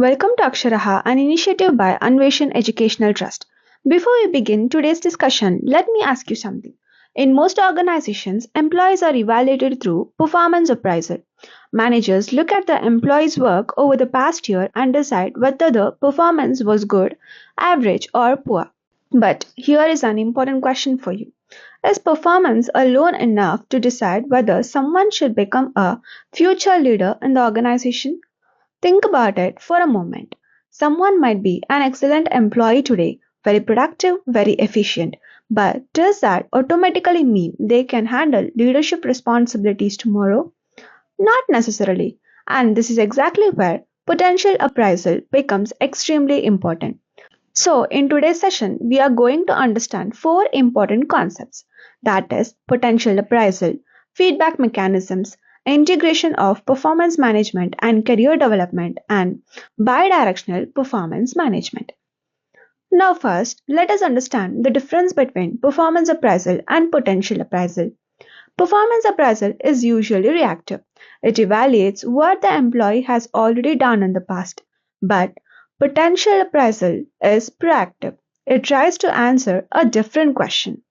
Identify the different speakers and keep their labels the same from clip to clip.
Speaker 1: Welcome to Aksharaha, an initiative by Anveshan Educational Trust. Before we begin today's discussion, let me ask you something. In most organizations, employees are evaluated through performance appraisal. Managers look at the employee's work over the past year and decide whether the performance was good, average, or poor. But here is an important question for you. Is performance alone enough to decide whether someone should become a future leader in the organization? Think about it for a moment. Someone might be an excellent employee today, very productive, very efficient. But does that automatically mean they can handle leadership responsibilities tomorrow? Not necessarily. And this is exactly where potential appraisal becomes extremely important. So, in today's session, we are going to understand four important concepts, that is, potential appraisal, feedback mechanisms, integration of performance management and career development, and bidirectional performance management. Now, first, let us understand the difference between performance appraisal and potential appraisal. Performance appraisal is usually reactive. It evaluates what the employee has already done in the past. But potential appraisal is proactive. It tries to answer a different question.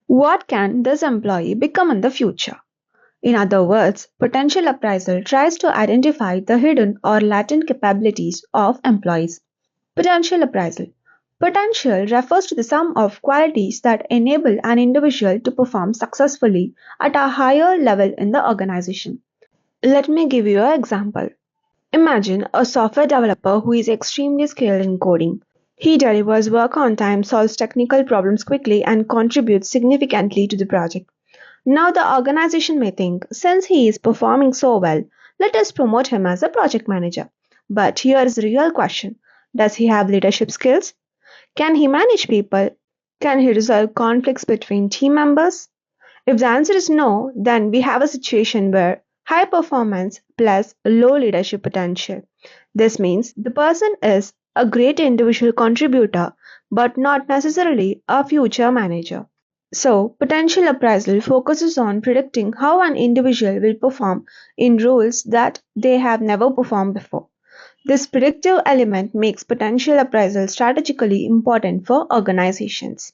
Speaker 1: What can this employee become in the future? In other words, potential appraisal tries to identify the hidden or latent capabilities of employees. Potential appraisal. Potential refers to the sum of qualities that enable an individual to perform successfully at a higher level in the organization. Let me give you an example. Imagine a software developer who is extremely skilled in coding. He delivers work on time, solves technical problems quickly, and contributes significantly to the project. Now, the organization may think, since he is performing so well, let us promote him as a project manager. But here is the real question. Does he have leadership skills? Can he manage people? Can he resolve conflicts between team members? If the answer is no, then we have a situation where high performance plus low leadership potential. This means the person is a great individual contributor but not necessarily a future manager. So, potential appraisal focuses on predicting how an individual will perform in roles that they have never performed before. This predictive element makes potential appraisal strategically important for organizations.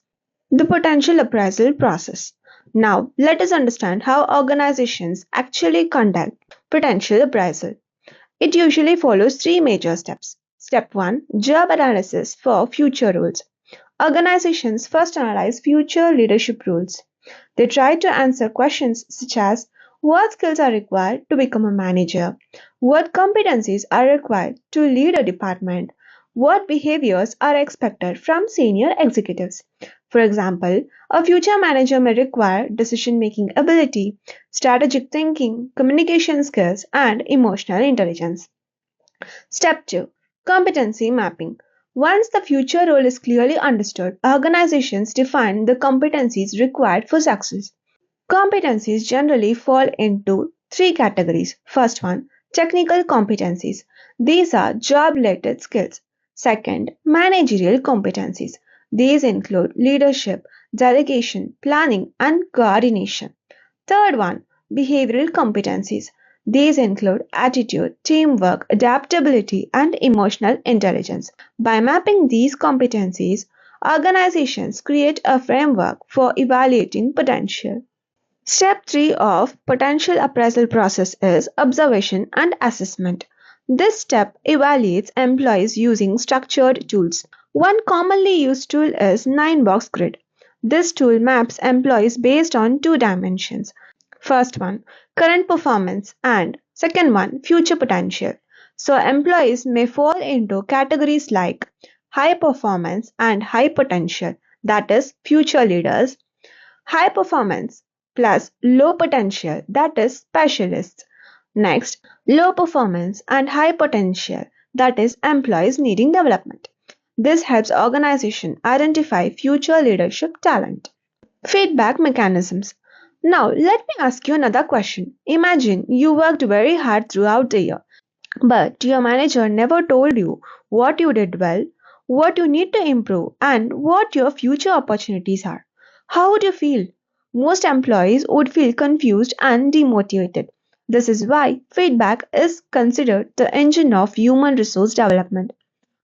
Speaker 1: The potential appraisal process. Now, let us understand how organizations actually conduct potential appraisal. It usually follows three major steps. Step 1, job analysis for future roles. Organizations first analyze future leadership roles. They try to answer questions such as what skills are required to become a manager, what competencies are required to lead a department, what behaviors are expected from senior executives. For example, a future manager may require decision making ability, strategic thinking, communication skills, and emotional intelligence. Step 2, competency mapping. Once the future role is clearly understood, organizations define the competencies required for success. Competencies generally fall into three categories. First one, technical competencies. These are job related skills. Second, managerial competencies. These include leadership, delegation, planning, and coordination. Third one, behavioral competencies. These include attitude, teamwork, adaptability, and emotional intelligence. By mapping these competencies, organizations create a framework for evaluating potential. Step 3 of potential appraisal process is observation and assessment. This step evaluates employees using structured tools. One commonly used tool is 9-box grid. This tool maps employees based on two dimensions. First one, current performance, and second one, future potential. So employees may fall into categories like high performance and high potential, that is future leaders, high performance plus low potential, that is specialists. Next, low performance and high potential, that is employees needing development. This helps organization identify future leadership talent. Feedback mechanisms. Now, let me ask you another question. Imagine you worked very hard throughout the year, but your manager never told you what you did well, what you need to improve, and what your future opportunities are. How would you feel? Most employees would feel confused and demotivated. This is why feedback is considered the engine of human resource development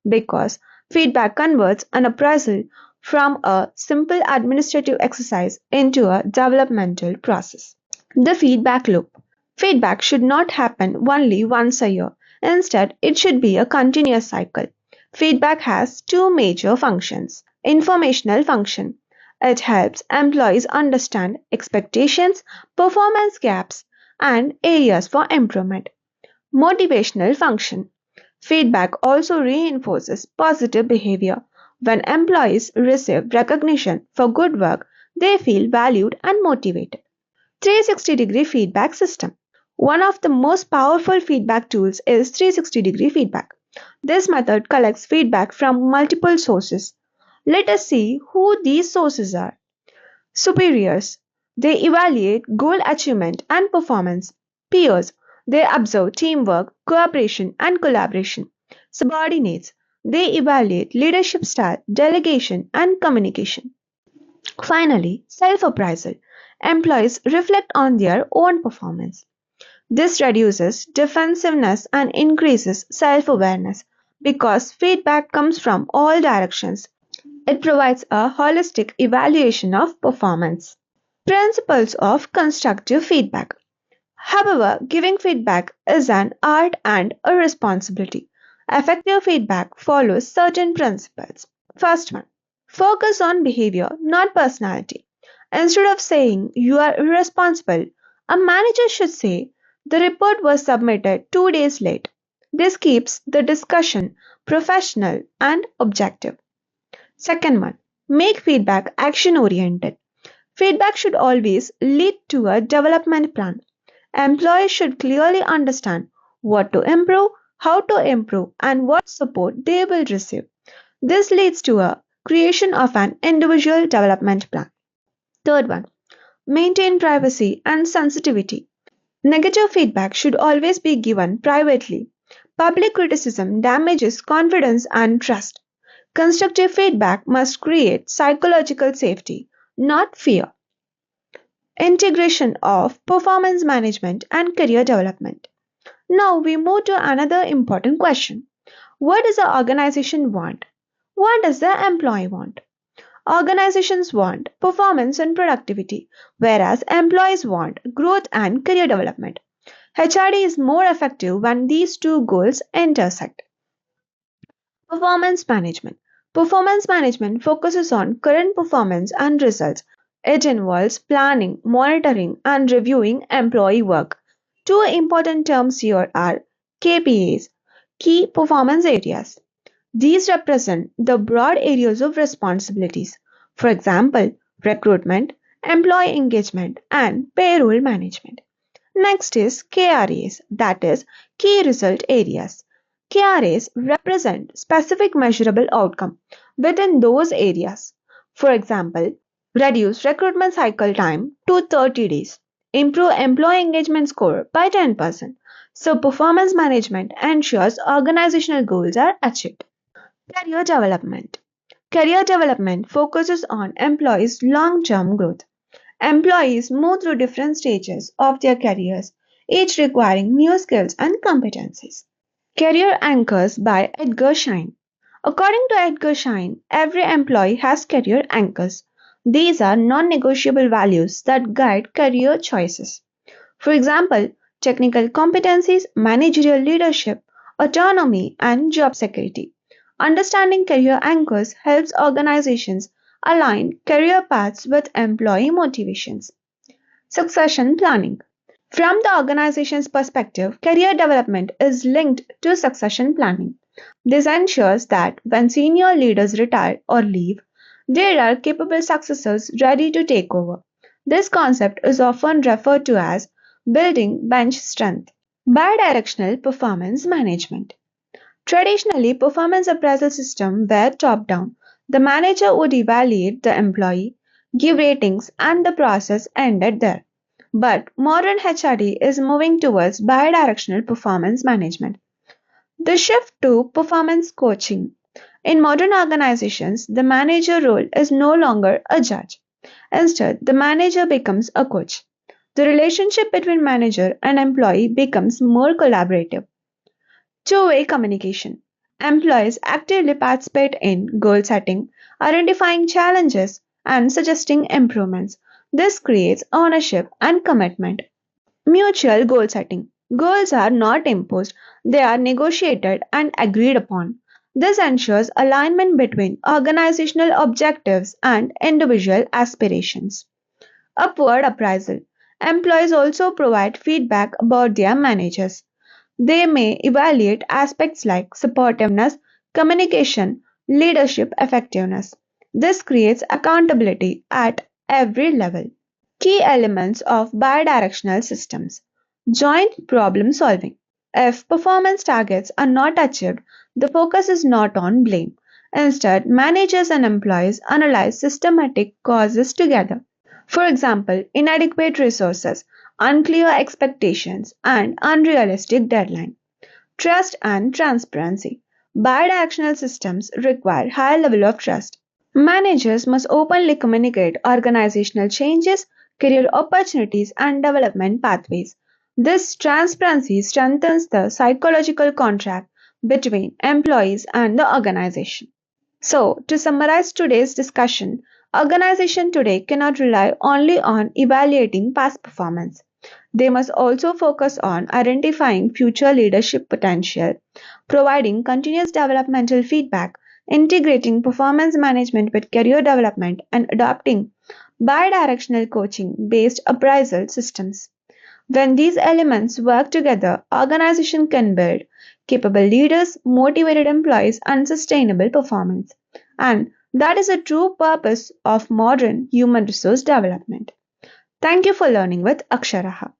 Speaker 1: because feedback converts an appraisal from a simple administrative exercise into a developmental process. The feedback loop. Feedback should not happen only once a year. Instead, it should be a continuous cycle. Feedback has two major functions. Informational function. It helps employees understand expectations, performance gaps, and areas for improvement. Motivational function. Feedback also reinforces positive behavior. When employees receive recognition for good work, they feel valued and motivated. 360-degree feedback system. One of the most powerful feedback tools is 360-degree feedback. This method collects feedback from multiple sources. Let us see who these sources are. Superiors. They evaluate goal achievement and performance. Peers. They observe teamwork, cooperation, and collaboration. Subordinates. They evaluate leadership style, delegation, and communication. Finally, self-appraisal. Employees reflect on their own performance. This reduces defensiveness and increases self-awareness because feedback comes from all directions. It provides a holistic evaluation of performance. Principles of constructive feedback. However, giving feedback is an art and a responsibility. Effective feedback follows certain principles. First one, focus on behavior, not personality. Instead of saying you are irresponsible, a manager should say the report was submitted 2 days late. This keeps the discussion professional and objective. Second one, make feedback action oriented. Feedback should always lead to a development plan. Employees should clearly understand what to improve, how to improve, and what support they will receive. This leads to a creation of an individual development plan. Third one, maintain privacy and sensitivity. Negative feedback should always be given privately. Public criticism damages confidence and trust. Constructive feedback must create psychological safety, not fear. Integration of performance management and career development. Now we move to another important question. What does the organization want? What does the employee want? Organizations want performance and productivity, whereas employees want growth and career development. HRD is more effective when these two goals intersect. Performance management. Performance management focuses on current performance and results. It involves planning, monitoring, and reviewing employee work. Two important terms here are KPAs, key performance areas. These represent the broad areas of responsibilities. For example, recruitment, employee engagement, and payroll management. Next is KRAs, that is, key result areas. KRAs represent specific measurable outcome within those areas. For example, reduce recruitment cycle time to 30 days, improve employee engagement score by 10%. So performance management ensures organizational goals are achieved. Career development. Career development focuses on employees' long-term growth. Employees move through different stages of their careers, each requiring new skills and competencies. Career Anchors by Edgar Schein. According to Edgar Schein, every employee has career anchors. These are non-negotiable values that guide career choices. For example, technical competencies, managerial leadership, autonomy, and job security. Understanding career anchors helps organizations align career paths with employee motivations. Succession planning. From the organization's perspective, career development is linked to succession planning. This ensures that when senior leaders retire or leave, there are capable successors ready to take over. This concept is often referred to as building bench strength. Bi-directional performance management. Traditionally, performance appraisal systems were top-down. The manager would evaluate the employee, give ratings, and the process ended there. But modern HRD is moving towards bidirectional performance management. The shift to performance coaching. In modern organizations, the manager role is no longer a judge. Instead, the manager becomes a coach. The relationship between manager and employee becomes more collaborative. Two-way communication. Employees actively participate in goal setting, identifying challenges, and suggesting improvements. This creates ownership and commitment. Mutual goal setting. Goals are not imposed, they are negotiated and agreed upon. This ensures alignment between organizational objectives and individual aspirations. Upward appraisal. Employees also provide feedback about their managers. They may evaluate aspects like supportiveness, communication, leadership effectiveness. This creates accountability at every level. Key elements of bidirectional systems. Joint problem solving. If performance targets are not achieved, the focus is not on blame. Instead, managers and employees analyze systematic causes together. For example, inadequate resources, unclear expectations, and unrealistic deadline. Trust and transparency. Bidirectional systems require high level of trust. Managers must openly communicate organizational changes, career opportunities, and development pathways. This transparency strengthens the psychological contract between employees and the organization. So, to summarize today's discussion, organization today cannot rely only on evaluating past performance. They must also focus on identifying future leadership potential, providing continuous developmental feedback, integrating performance management with career development, and adopting bidirectional coaching based appraisal systems. When these elements work together, organization can build capable leaders, motivated employees, and sustainable performance. And that is a true purpose of modern human resource development. Thank you for learning with Aksharaha.